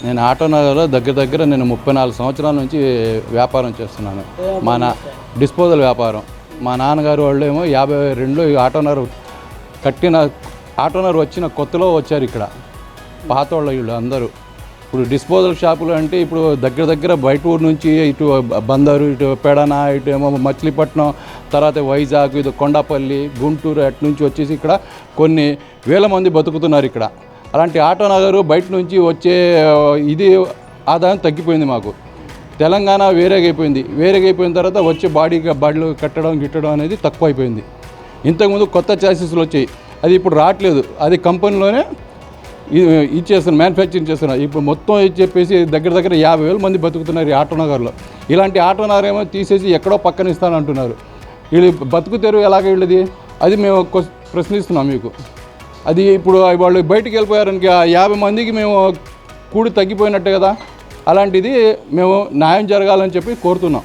నేను ఆటోనగర్లో దగ్గర నేను 34 సంవత్సరాల నుంచి వ్యాపారం చేస్తున్నాను. డిస్పోజల్ వ్యాపారం. మా నాన్నగారు వాళ్ళు ఏమో 52లో ఆటోనగర్ ఆటోనగర్ వచ్చిన కొత్తలో వచ్చారు ఇక్కడ. పాతోళ్ళ వీళ్ళు అందరూ. ఇప్పుడు డిస్పోజల్ షాపులు అంటే ఇప్పుడు దగ్గర బయట ఊరు నుంచి ఇటు బందరు, ఇటు పెడన, ఇటు ఏమో మచిలీపట్నం, తర్వాత వైజాగ్, ఇది కొండపల్లి, గుంటూరు అటు నుంచి వచ్చేసి ఇక్కడ కొన్ని వేల మంది బతుకుతున్నారు ఇక్కడ. అలాంటి ఆటోనగర్ బయట నుంచి వచ్చే ఇది ఆదాయం తగ్గిపోయింది మాకు. తెలంగాణ వేరేగైపోయిన తర్వాత వచ్చే బాడీలు గిట్టడం అనేది తక్కువైపోయింది. ఇంతకుముందు కొత్త చాసిస్లు వచ్చాయి, అది ఇప్పుడు రావట్లేదు. అది కంపెనీలోనే ఇచ్చేస్తున్నారు, మ్యానుఫ్యాక్చరింగ్ చేస్తున్నారు. ఇప్పుడు మొత్తం చెప్పేసి దగ్గర 50,000 మంది బతుకుతున్నారు ఈ ఆటోనగర్లో. ఇలాంటి ఆటోనగర్ ఏమో తీసేసి ఎక్కడో పక్కన ఇస్తానంటున్నారు. వీళ్ళు బతుకు తెరువు ఎలాగ వీళ్ళది, అది మేము ప్రశ్నిస్తున్నాం మీకు. అది ఇప్పుడు వాళ్ళు బయటికి వెళ్ళిపోయారని 50 మందికి మేము కూడి తగ్గిపోయినట్టే కదా. అలాంటిది మేము న్యాయం జరగాలని చెప్పి కోరుతున్నాం.